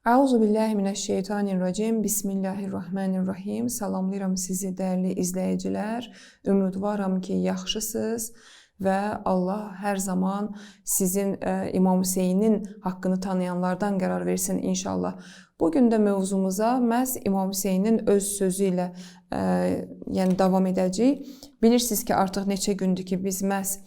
Euzubillahimineşşeytanirracim. Bismillahirrahmanirrahim. Salamlayıram sizi dəyərli izləyicilər. Ümidvaram ki, yaxşısınız və Allah hər zaman sizin İmam Hüseynin haqqını tanıyanlardan qərar versin inşallah. Bugün də mövzumuza məhz İmam Hüseynin öz sözü ilə yəni davam edəcəyik. Bilirsiniz ki, artıq neçə gündür ki, biz məhz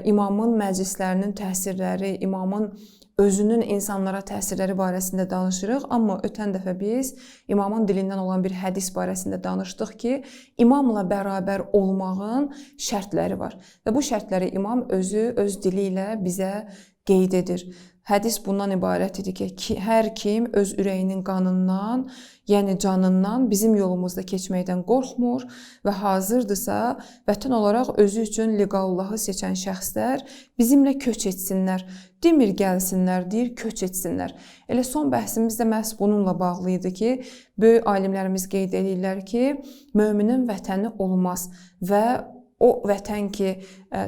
imamın məclislərinin təsirləri, imamın özünün insanlara təsirləri barəsində danışırıq. Amma ötən dəfə biz imamın dilindən olan bir hədis barəsində danışdıq ki, imamla bərabər olmağın şərtləri var. Və bu şərtləri imam özü öz dili ilə bizə qeyd edir. Hədis bundan ibarət idi ki, hər kim öz ürəyinin qanından, yəni canından bizim yolumuzda keçməkdən qorxmur və hazırdırsa, vətən olaraq özü üçün liqaullahı seçən şəxslər bizimlə köç etsinlər. Demir gəlsinlər, deyir köç etsinlər. Elə son bəhsimiz də məhz bununla bağlı idi ki, böyük alimlərimiz qeyd edirlər ki, möminin vətəni olmaz və o vətən ki,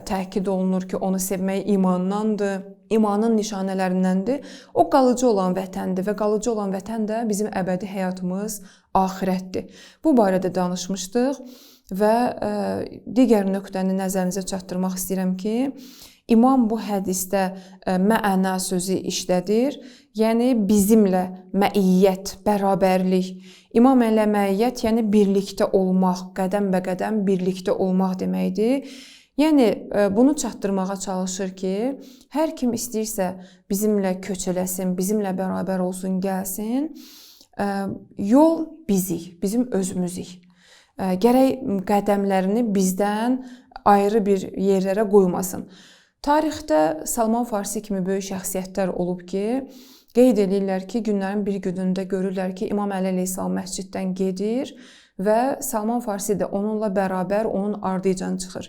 təkid olunur ki, onu sevmək imandandır, imanın nişanələrindəndir. O qalıcı olan vətəndir və qalıcı olan vətən də bizim əbədi həyatımız axirətdir. Bu barədə danışmışdıq və digər nöqtəni nəzərinizə çatdırmaq istəyirəm ki, İmam bu hədisdə mə'ana sözü işlədir. Yəni bizimlə məiyyət, bərabərlik. İmam ilə məiyyət, yəni birlikdə olmaq, qədəm bə qədəm birlikdə olmaq deməkdir. Yəni bunu çatdırmağa çalışır ki, hər kim istəyirsə bizimlə köç eləsin, bizimlə bərabər olsun, gəlsin. Yol bizik, bizim özümüzik. Gərək qədəmlərini bizdən ayrı bir yerlərə qoymasın. Tarixdə Salman Farsi kimi böyük şəxsiyyətlər olub ki, qeyd edirlər ki, günlərin bir günündə görürlər ki, İmam Əli əleyhissalam məsciddən gedir və Salman Farsi də onunla bərabər onun ardıcan çıxır.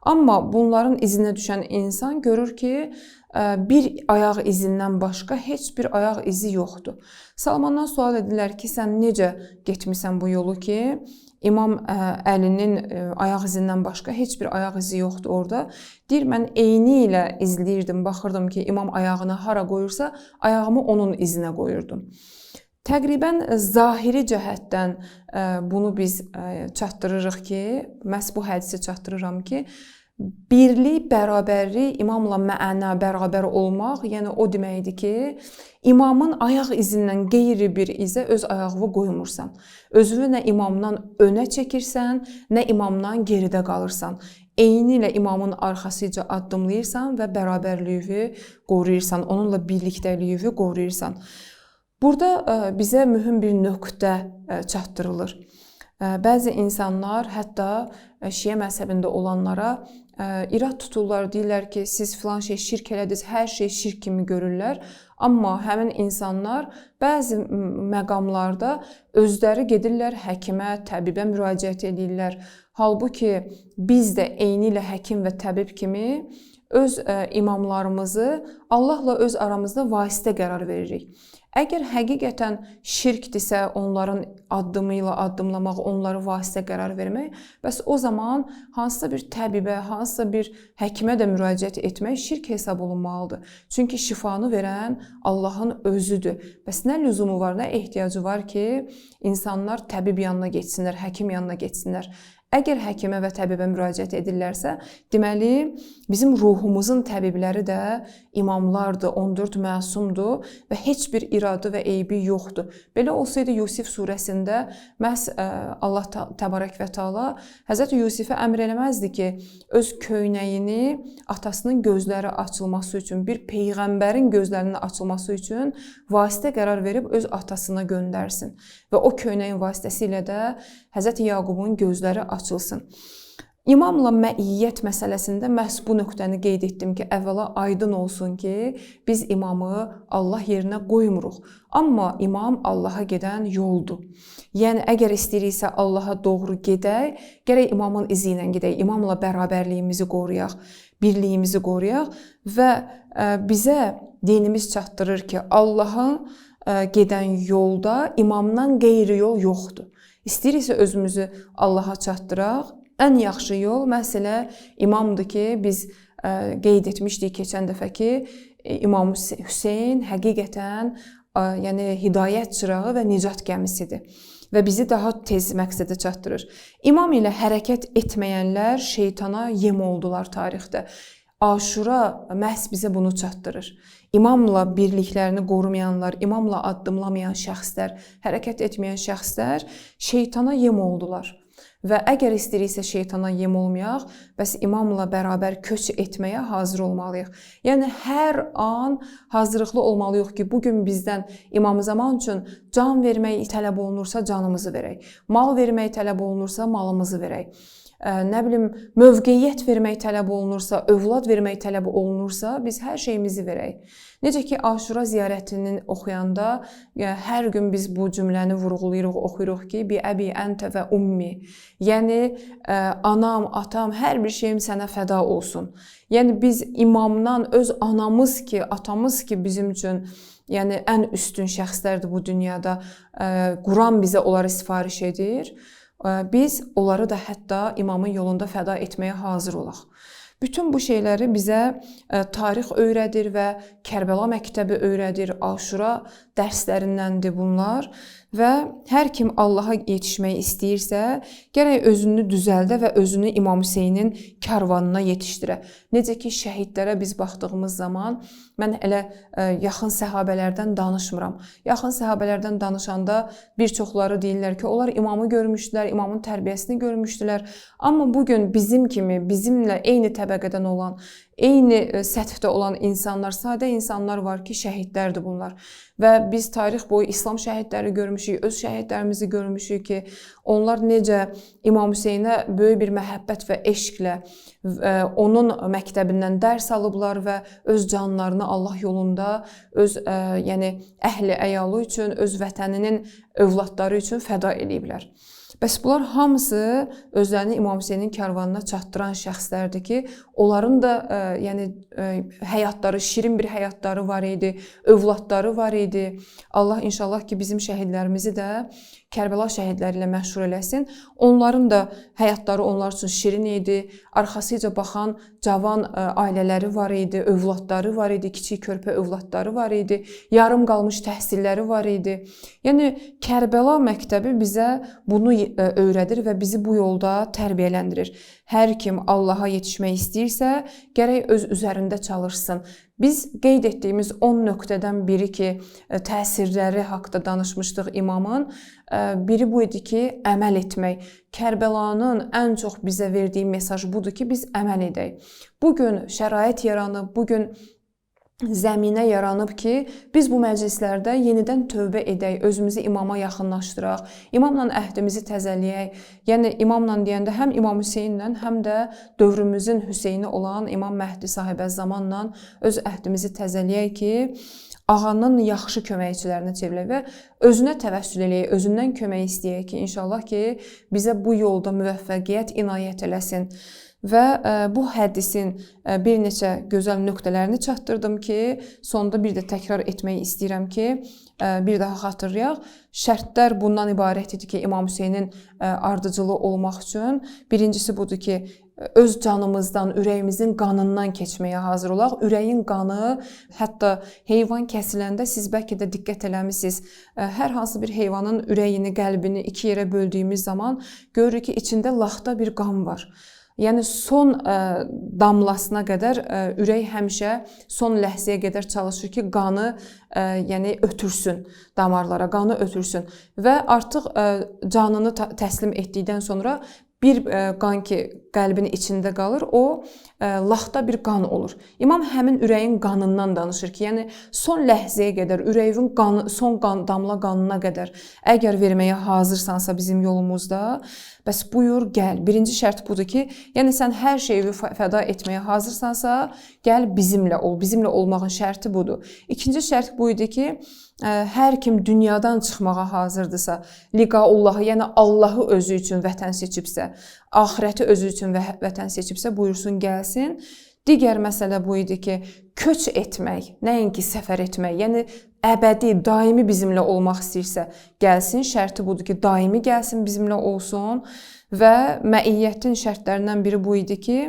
Amma bunların izinə düşən insan görür ki, bir ayaq izindən başqa heç bir ayaq izi yoxdur. Salmandan sual edirlər ki, sən necə getmisən bu yolu ki, İmam Əlinin ayaq izindən başqa heç bir ayaq izi yoxdur orada. Deyir, mən eyni ilə izləyirdim, baxırdım ki, imam ayağını hara qoyursa, ayağımı onun izinə qoyurdum. Təqribən zahiri cəhətdən bunu biz çatdırırıq ki, məhz bu hədisi çatdırıram ki, birlik, bərabərlik, imamla mə'ana bərabər olmaq, yəni o deməkdir ki, imamın ayaq izindən qeyri bir izə öz ayağını qoymursan. Özünü nə imamdan önə çəkirsən, nə imamdan geridə qalırsan. Eyni ilə imamın arxasıca addımlayırsan və bərabərliyi qoruyursan, onunla birlikdəliyi qoruyursan. Burada bizə mühüm bir nöqtə çatdırılır. Bəzi insanlar, hətta Şiə məzhəbində olanlara irad tuturlar, deyirlər ki, siz filan şey şirk elədiniz, hər şey şirk kimi görürlər. Amma həmin insanlar bəzi məqamlarda özləri gedirlər həkimə, təbibə müraciət edirlər. Halbuki biz də eyni ilə həkim və təbib kimi öz imamlarımızı Allahla öz aramızda vasitə qərar veririk. Əgər həqiqətən şirkdirsə, onların addımı ilə addımlamaq, onları vasitə qərar vermək, bəs o zaman hansısa bir təbibə, hansısa bir həkimə də müraciət etmək şirk hesab olunmalıdır. Çünki şifanı verən Allahın özüdür. Bəs nə lüzumu var, nə ehtiyacı var ki, insanlar təbib yanına getsinlər, həkim yanına getsinlər? Əgər həkimə və təbibə müraciət edirlərsə, deməli, bizim ruhumuzun təbibləri də imamlardır, 14 məsumdur və heç bir iradı və eybi yoxdur. Belə olsaydı Yusif surəsində məhz Allah təbarək və təala Həzrəti Yusifə əmr eləməzdi ki, öz köynəyini atasının gözləri açılması üçün, bir peyğəmbərin gözlərinin açılması üçün vasitə qərar verib öz atasına göndərsin. Və o köynəyin vasitəsilə də Həzrəti Yaqubun gözləri açılsın. İmamla məiyyət məsələsində məhz bu nöqtəni qeyd etdim ki, əvvəla aydın olsun ki, biz imamı Allah yerinə qoymuruq. Amma imam Allaha gedən yoldur. Yəni, əgər istəyiriksə Allaha doğru gedək, gərək imamın izi ilə gedək, imamla bərabərliyimizi qoruyaq, birliyimizi qoruyaq və bizə dinimiz çatdırır ki, Allaha gedən yolda imamdan qeyri yol yoxdur. İstəyiriksə özümüzü Allaha çatdıraq. Ən yaxşı yol, məsələ imamdır ki, biz qeyd etmişdik keçən dəfə ki, İmam Hüseyn həqiqətən yəni hidayət çırağı və nicat gəmisidir və bizi daha tez məqsədə çatdırır. İmam ilə hərəkət etməyənlər şeytana yem oldular tarixdə. Aşura məhz bizə bunu çatdırır. İmamla birliklərini qorumayanlar, imamla addımlamayan şəxslər, hərəkət etməyən şəxslər şeytana yem oldular. Və əgər istəyiriksə şeytana yem olmayaq, bəs imamla bərabər köç etməyə hazır olmalıyıq. Yəni, hər an hazırlıqlı olmalıyıq ki, bugün bizdən İmam Zaman üçün can vermək tələb olunursa canımızı verək, mal vermək tələb olunursa malımızı verək. Nə bilim, mövqeyiyyət vermək tələb olunursa, övlad vermək tələb olunursa, biz hər şeyimizi verək. Necə ki, Aşura ziyarətini oxuyanda hər gün biz bu cümləni vurğulayırıq, oxuyuruq ki, bi əbi əntə və ummi. Yəni, anam, atam, hər bir şeyim sənə fəda olsun. Yəni, biz imamdan öz anamız ki, atamız ki, bizim üçün yəni, ən üstün şəxslərdir bu dünyada. Quran bizə onları sifariş edir. Biz onları da hətta imamın yolunda fəda etməyə hazır olaq. Bütün bu şeyləri bizə tarix öyrədir və Kərbəla məktəbi öyrədir, Aşura dərslərindəndir bunlar. Və hər kim Allaha yetişmək istəyirsə, gərək özünü düzəldə və özünü İmam Hüseynin karvanına yetişdirə. Necə ki, şəhidlərə biz baxdığımız zaman, mən elə yaxın səhabələrdən danışmıram. Yaxın səhabələrdən danışanda bir çoxları deyirlər ki, onlar imamı görmüşdülər, imamın tərbiyəsini görmüşdülər. Amma bugün bizim kimi, bizimlə eyni təbəqədən olan, eyni səthdə olan insanlar, sadə insanlar var ki, şəhidlərdir bunlar. Və biz tarix boyu İslam şəhidləri görmüşük, öz şəhidlərimizi görmüşük ki, onlar necə İmam Hüseynə böyük bir məhəbbət və eşqlə onun məktəbindən dərs alıblar və öz canlarını Allah yolunda, öz yəni əhli əyalı üçün, öz vətəninin övladları üçün fəda ediblər. Bəs bunlar hamısı özlərini İmam Hüseynin karvanına çatdıran şəxslərdir ki, onların da yəni həyatları, şirin bir həyatları var idi, övladları var idi. Allah inşallah ki, bizim şəhidlərimizi də Kərbəla şəhidləri ilə məşhur eləsin. Onların da həyatları onlar üçün şirin idi. Arxasıca baxan cavan ailələri var idi, övladları var idi, kiçik körpə övladları var idi, yarım qalmış təhsilləri var idi. Yəni, Kərbəla məktəbi bizə bunu öyrədir və bizi bu yolda tərbiyələndirir. Hər kim Allaha yetişmək istəyirsə, gərək öz üzərində çalışsın. Biz qeyd etdiyimiz 10 nöqtədən biri ki, təsirləri haqda danışmışdıq imamın. Biri bu idi ki, əməl etmək. Kərbəlanın ən çox bizə verdiyi mesaj budur ki, biz əməl edək. Bugün şərait yaranıb, bugün zəminə yaranıb ki, biz bu məclislərdə yenidən tövbə edək, özümüzü imama yaxınlaşdıraq, imamla əhdimizi təzələyək. Yəni, imamla deyəndə həm İmam Hüseynlə, həm də dövrümüzün Hüseyni olan İmam Məhdi sahibə zamanla öz əhdimizi təzələyək ki, ağanın yaxşı köməkçilərinə çevirək və özünə təvəssül eləyək, özündən kömək istəyək ki, inşallah ki, bizə bu yolda müvəffəqiyyət inayət eləsin. Və bu hədisin bir neçə gözəl nöqtələrini çatdırdım ki, sonda bir də təkrar etmək istəyirəm ki, bir daha xatırlayaq. Şərtlər bundan ibarət idi ki, İmam Hüseynin ardıcılı olmaq üçün birincisi budur ki, öz canımızdan, ürəyimizin qanından keçməyə hazır olaq. Ürəyin qanı, hətta heyvan kəsiləndə siz bəlkə də diqqət eləmisiniz. Hər hansı bir heyvanın ürəyini, qəlbini iki yerə böldüyümüz zaman görürük ki, içində laxta bir qan var. Yəni, son damlasına qədər ürək həmişə son ləhzəyə qədər çalışır ki, qanı yəni, ötürsün damarlara, qanı ötürsün. Və artıq canını təslim etdikdən sonra bir qan ki, qəlbin içində qalır, o laxta bir qan olur. İmam həmin ürəyin qanından danışır ki, yəni son ləhzəyə qədər, ürəyin qanı, son damla qanına qədər əgər verməyə hazırsansa bizim yolumuzda, bəs buyur, gəl. Birinci şərt budur ki, yəni sən hər şeyi fəda etməyə hazırsansa, gəl bizimlə ol. Bizimlə olmağın şərti budur. İkinci şərt bu idi ki, hər kim dünyadan çıxmağa hazırdırsa, liqaullahı, yəni Allahı özü üçün vətən seçibsə, axirəti özü üçün vətən seçibsə, buyursun gəlsin. Digər məsələ bu idi ki, köç etmək, nəinki səfər etmək, yəni əbədi, daimi bizimlə olmaq istəyirsə gəlsin. Şərti budur ki, daimi gəlsin, bizimlə olsun və məiyyətin şərtlərindən biri bu idi ki,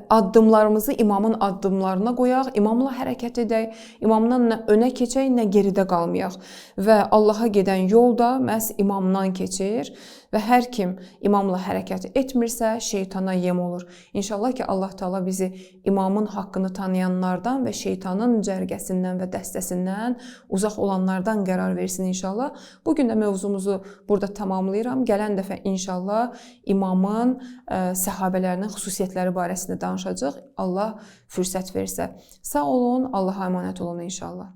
addımlarımızı imamın addımlarına qoyaq, imamla hərəkət edək, imamdan nə önə keçək, nə geridə qalmayaq və Allaha gedən yol da məhz imamdan keçir və hər kim imamla hərəkət etmirsə, şeytana yem olur. İnşallah ki, Allah Taala bizi imamın haqqını tanıyanlardan və şeytanın cərgəsindən və dəstəsindən uzaq olanlardan qərar versin inşallah. Bugün də mövzumuzu burada tamamlayıram. Gələn dəfə inşallah imamın səhabələrinin xüsusiyyətləri barəsində danışacağıq. Allah fürsət versə. Sağ olun, Allaha əmanət olun inşallah.